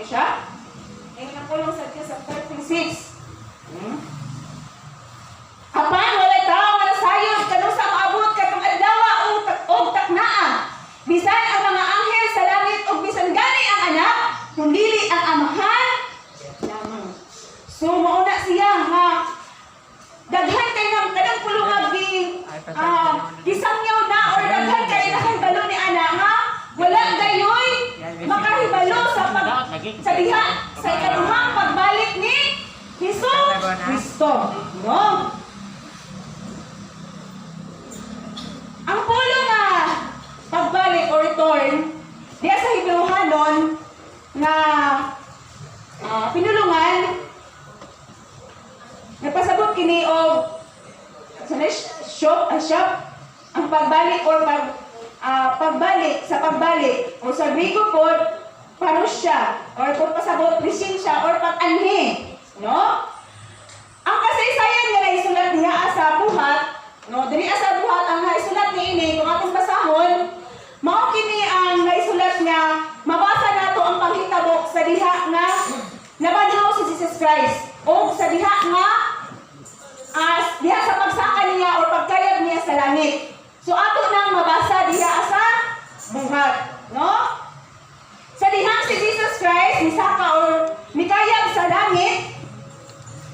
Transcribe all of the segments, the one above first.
siya? Ngayon na pulong sa Diyos sa 36. Apan, walay tao nga nasayod, kanong sa maabot katong adlaw o taknaa. Bisan ang mga anghel sa langit o bisan gani ang anak, kung dili ang amahan lamang. So, mauna siya nga daghan kay nang kanang pulungag gisangyaw na or daghan kay nakahibalo ni ana nga wala gayoy makahibalo sa diha sa ikaduhang pagbalik ni Hesus Kristo. No? Ang pulo nga pagbalik or return diya sa Hebrewanon nga pinulungan nagpasabot kini og shop ang pagbalik or pagbalik o sa Griego po parusya or kung pasabot presensya or pag-anhi, no? Ang kasaysayan nga naisulat niya sa buhat, no? Dili sa buhat ang naisulat ni ini kung atong basahon, mao kini ang naisulat nga mabasa nato ang panghitabo sa diha nga nabanhaw si Jesus Christ o sa diha nga diha sa pagsaka niya o pagkayag niya sa langit. So ato nang mabasa diha sa buhat, no? Sa dihang si Jesus Christ misaka or mikayag sa langit,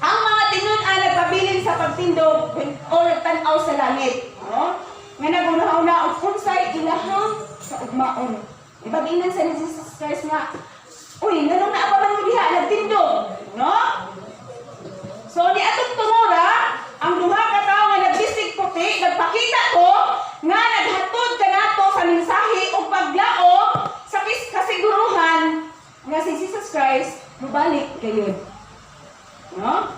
ang mga tinud-an nagpabilin sa pagtindog or tan-aw sa langit, no? Nga nagunahaw-na og unsay ilahang sa ugmaon. Ibag-inan sa ni Jesus Christ nga, uy, nganong naapaman mo diha nagtindog, no? So, ni atong tumura, ang duha ka tao nga nagbisig puti, nagpakita ko nga naghatod ka nato sa mensahe o paglao sa kasiguruhan nga si Jesus Christ mubalik kayo. No?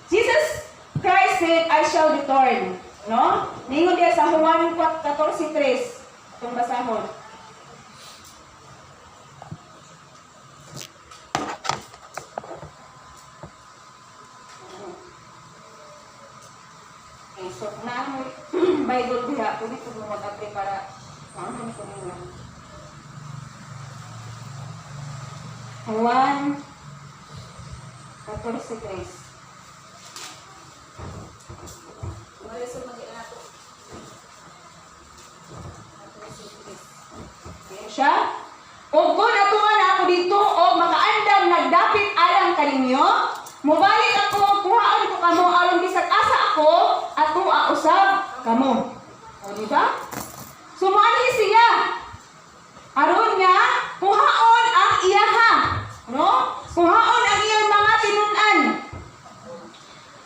Jesus Christ said, I shall return. No? Ningon diya sa Juan 14:3. Itong basahon. So, na ang Bible diha, pwede ito mag-apply para maunang ko nila. Juan 14:3. Mariso mag-ian nato. 14:3. Siya? O kung atuman ako dito o makaandam nagdapit alang kaninyo, mubalik ako, kuhaan ko kamo aron bisag asa ako at usab kamo. O diba? Sumani siya. Aron nga kuhaon ang iyaha, no? Kuhaon ang iyang mga tinun-an.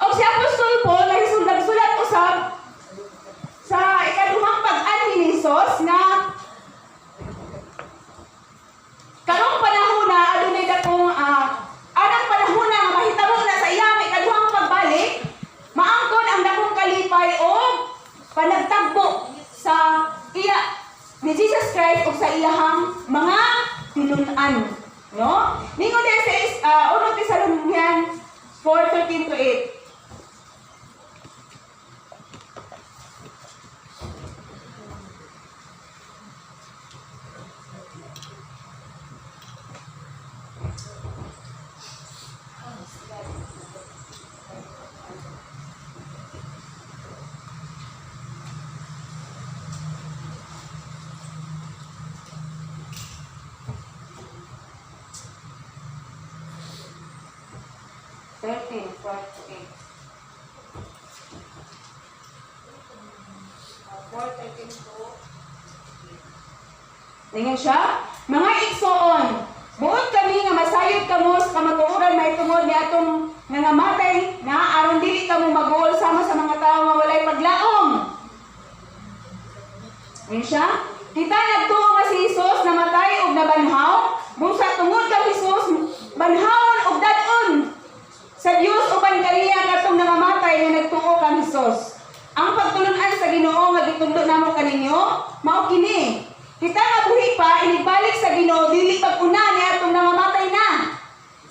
Og si Apostol Paul nagsulat usab sa ikaduhang pag-anhi ni Jesus na karong panahon na adunay dakong anang panahon na mahitabo na sa iyang ikaduhang pagbalik, maangkon ang dakong kalipay o panagtagbo sa iya ni Jesus Christ o sa iyahang mga tinun-an, no? Ningon din sa 1 Thessalonians 4:13-8. Tingin siya, mga igsoon, buot kami nga masayod kamo sa kamatuoran may tungod ni atong nangamatay na aron dili kamo mag-uol sama sa mga tao nga walay paglaom. Tingin siya, kita nagtuo nga si Jesus namatay og nabanhaw, busa tungod kang Jesus banhawon og dad-on sa Dios uban kaniya katong nangamatay nga nagtuo kang Jesus. Ang pagtulon-an sa Ginoo nga gitundo namo kaninyo, mao kini. Kita nga buhi pa, inibalik sa Ginoo, dili pag-una niya itong nangamatay na.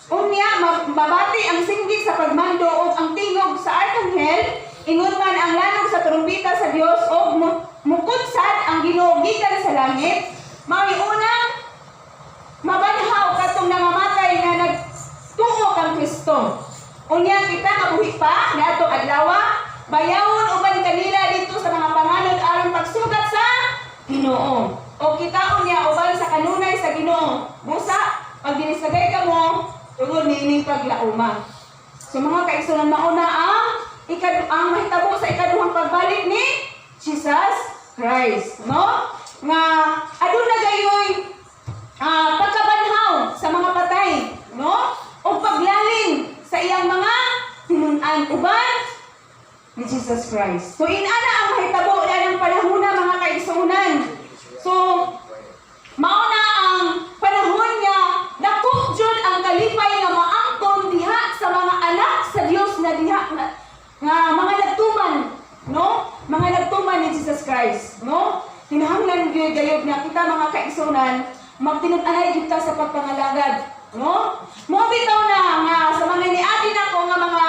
Unya, mabati ang singgit sa pagmando o ang tingog sa arkanghel, ingon man ang lanog sa trumpita sa Dios o mukudsad ang Ginoo gikan sa langit, mauunang Unya kita kabuhi pa niadto adlaw, bayawon uban kanila dito sa mga panganod aron pagsugat sa Ginoo. O kita unya uban sa kanunay sa Ginoo. Busa pag dinisagay ka mo, tungod niining paglauma. So mga kaigsunan mauna ang mahitabo sa ikaduhang pagbalik ni Jesus Christ, no? Nga aduna gayoy pagkabanhaw sa mga patay, no? O paglaling sa iyang mga tinun-an uban ni Jesus Christ. So inana ang mahitabo na ng panahon na mga kaigsunan. So mauna ang panahon niya dako jud ang kalipay nga maangkon diha sa mga anak sa Dios na diha nga mga nagtuman, no? Mga nagtuman ni Jesus Christ, no? Kinahanglan gyud gayud nga kita mga kaigsunan magtinud-anay kita sa pagpangalagad, no? Mo bitaw na nga sa mga niagi nako nga mga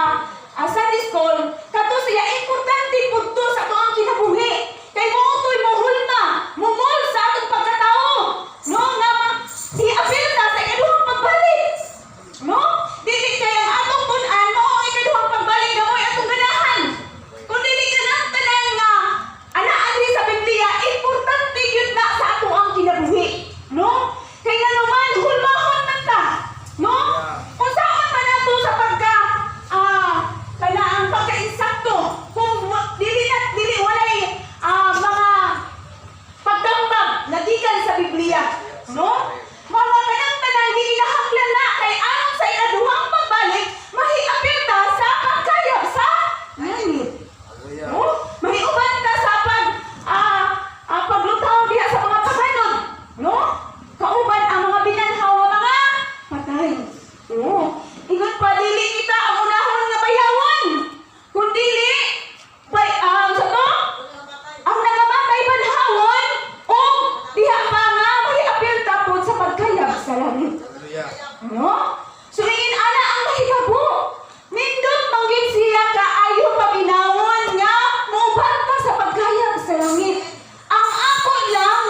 Sunday school kato siya importante pud to sa tuang kinabuhi. Kay mo utoy mo hulta, mumol sa atong pagkatao, no? Nga i-apil ta sa ikaduhang pagbalik, no? Dili kay ang atong pun-an mo ang ikaduhang pagbalik nga mo'y atong ganahan. Kung dili ka nang tanan nga anaa diri sa Biblia, importante gyud na sa ato ang kinabuhi, no? Kay nga naman hulmahon man ta, no? Kung saan man nato sa ang pagka-insakto, kung dili walay mga pagdambag na gikan sa Biblia, no? Mga kanang-tanan dili nahaklan na kay aron sa ikaduhang pagbalik mahiapil ta sa pagkayab sa langit. No? Mahiuban ta sa paglutaw diha sa mga paganod, no? Kauban ang mga binanhaw nga mga patay. No? Ingon pa dili kita ang unahon nga bayawon. Kung dili ang nangamatay banhawon o diha pa nga mahiapil tapos sa pagkayab sa langit. No? So ana ang mahitabo. Nindot manggid siya kaayo paminawon nga muuban pa sa pagkayab sa langit. Ang ako lang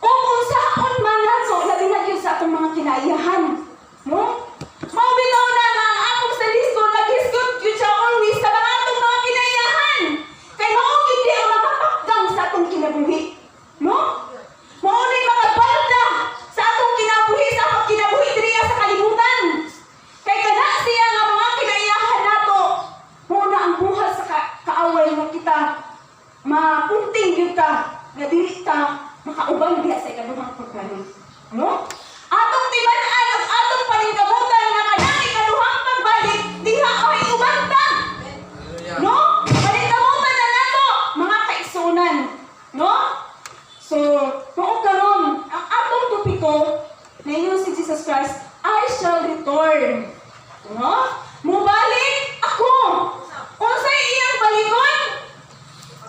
o kung saan man nato labi na yun sa atong mga kinaiyahan. No? Mabitaw na nga ang akong sa listo nag-hisgot yun siya always sa mga atong mga kinaiyahan. Kay maong hindi ang makapakdang sa atong kinabuhi. No? Maunay makabalda sa atong kinabuhi, sa atong kinabuhi diriya sa kalibutan. Kay kana siya nga mga kinaiyahan nato. Muna ang buhat sa kaaway mo kita. Mapunting yun ka. Nga dili ka makauban diya sa ikaduhang pagbalik. No? Atong timan-an at atong paningkamutan nga kanang ikaduhang pagbalik diha ay ubanta. No? Paningkamutan na nato mga kaigsunan. No? So, kung karon ang atong topiko na ingon si Jesus Christ, I shall return. No? Mubalik ako. Unsay iyang balikon?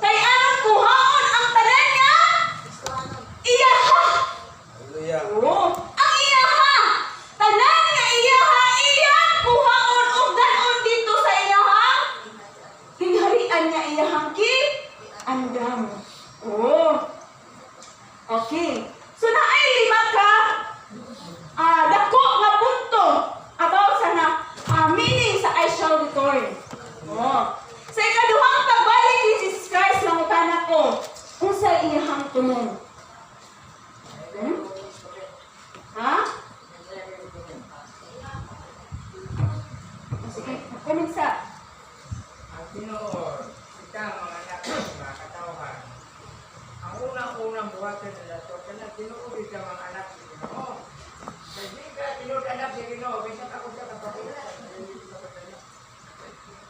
Kay anong kuhaon ang tanan niya? Iyaha. Oh, ang iyaha. Tanan nga iyaha, iyang kuhaon og danon dito sa iyaha. Tingharian niya iyahang andam. Oh. Okay. So naay lima ka dako nga punto about sa meaning sa I shall return. Oh. Sa ikaduhang pagbalik ni Jesus Christ lang utanan ko unsa iyahang tumong. Ha? Sige, comment sa. Ang Ginoo, kita mga anak, mga katawhan. Ang unang-unang buhaton nila ito, kaya Ginoo kita mga anak si Ginoo. Kasi ka tinod-anak si Ginoo, bisan ako sa kapatid.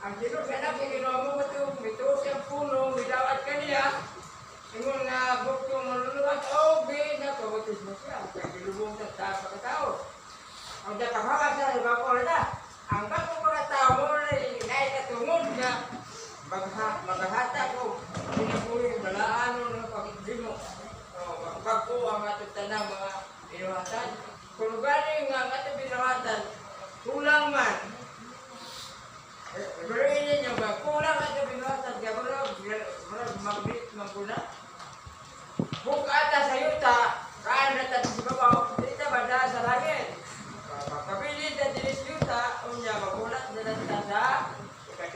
Ang tinod-anak si Ginoo mo mito siyang puno, midawat ka niya. Ingon na bukto maluluwas, na kawatis mo siya. Kaya gilubong sa pagkatao. Ang datapaka sa iba ko na, ang bago pagkatao mo ay katungod na maghahata ko. Pinapuhin, balaan mo ng pag-ibig mo. Magpagpo ang atong tanang mga binuhatan. Kung galing ang atong binuhatan, kulang man. Pero ninyo ba, kulang atong binuhatan, kaya magbit, magpuna. Bukata sa yuta, kaan na tayo sa babaw, dito ba na sa langit? Pagkabilin na dinis yuta, magpulat na lang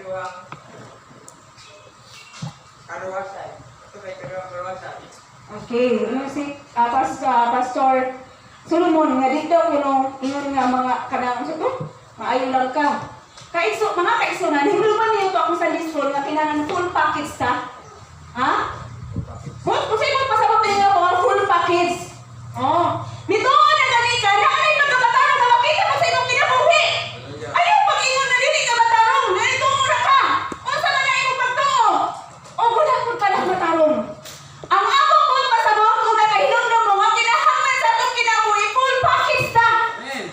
katuwang kaluwasan. Ito may kaluwasan. Okay, ano si Pastor Solomon nga dito kuno ingon nga mga kanang sa to, maayo lang ka. Kaiso, mga kaiso na hinuluman niyo to ako sa listro nga kinahanglan full package ta. Ha? Kung sa'yo mo pasabot niyo mga full package. Oh, nito na gani ka na ay magkabatarong na makita mo sa imong kinabuhi. Ayaw pag-ingon na dili ka batarong, ganito mura ka. Unsa man na imong pagtuo? O wala pud ka lang batarong. Ang ako pud pasabot kung nakahinumdum mo nga kinahanglan sa atong kinabuhi full package ta.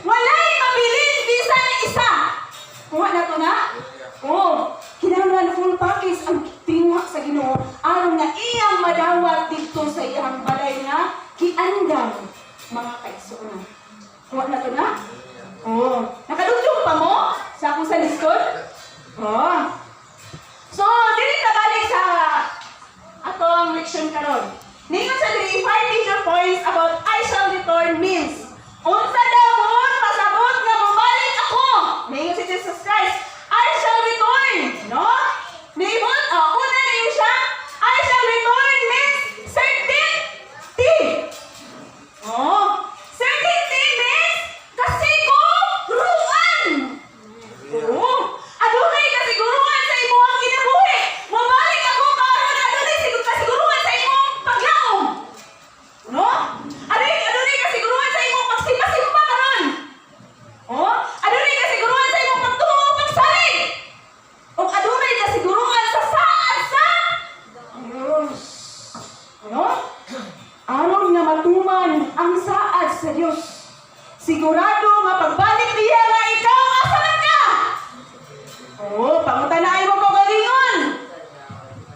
Walay mabilin bisan isa. Kuha na to na? Oo. Kinahanglan full package ang tingwa sa Ginoo aron nga iyang madawat dito sa iyang balay nga kiandam mga kaigsuonan. Kuha na to na? Oo. Nakadugtong pa mo sa akong sa liskod? Oo. So, dili ta balik sa atong leksyon karon. Ningon sa diri 5 major points about I shall return means unsa daw mo pasabot nga mabalik ako. Ningon si Jesus Christ, I shall return, no? Nibot, una niyo siya, I shall return means certainty. Oh, certainty means kasiguruan. Oo. Adunay kasiguruan sa imong kinabuhi. Mabalik ako karon adunay kasiguruan sa imong paglaom. No? Adunay kasiguruan sa imong pagsimba-simba karon. Oh, adunay kasiguruan sa imong pagtuo pagsalig. O adunay kasiguruan sa saad sa Diyos. No? Aron nga matuman ang saad sa Diyos. Sigurado nga pagbalik niya nga ikaw asa man ka. Oh, pangutanaay mo ko galingon.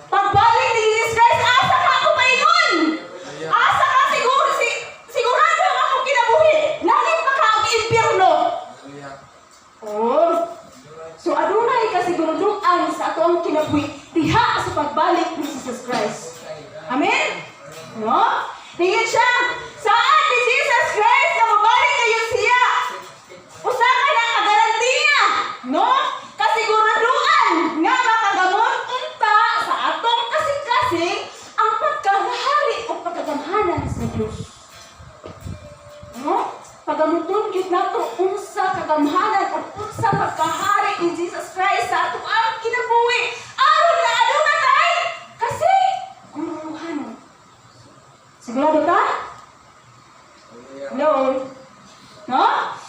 Pagbalik ni Jesus Christ, asa ka ako paingon? Asa ka sigurado nga akong kinabuhi. Langit pa ka ang impyerno. Oh. So adunay kasiguruduan sa atong kinabuhi diha sa pagbalik ni Jesus Christ. Amen? No? Tingin siya, saan ni Jesus Christ na mabalik kayo siya? Usa ka na kagarantiya, no? Kasiguraduan nga makagamot unta sa atong kasing-kasing ang pagkahari o pagkagamhanan sa Diyos. No? Pagamuton gyud nato unsa kagamhanan o unsa pagkahari ni Jesus Christ sa ato ang kinabuhi. Aron na aduna tay kasi guruhan. Sigurado ta? Hello? No?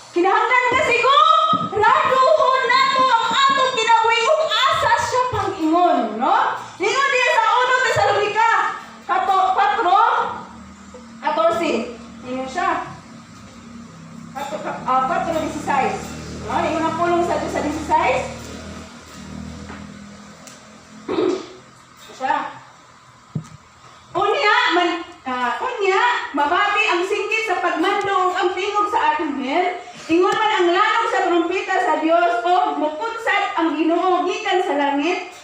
Kinahanglan nga siguraduhon nato ang atong kinabuhi ug asa siya pang-ingon, no? Ingon diya sa 1 Tesalonica 4:14. Ingon siya. 4:16. No? Ingon ang pulong sa 16. Siya. Unya, mabati ang singkit sa pagmandong ang tingog sa anghel, ingon man ang lanog sa trumpeta sa Dios o mupunsat ang Ginoo gikan sa langit,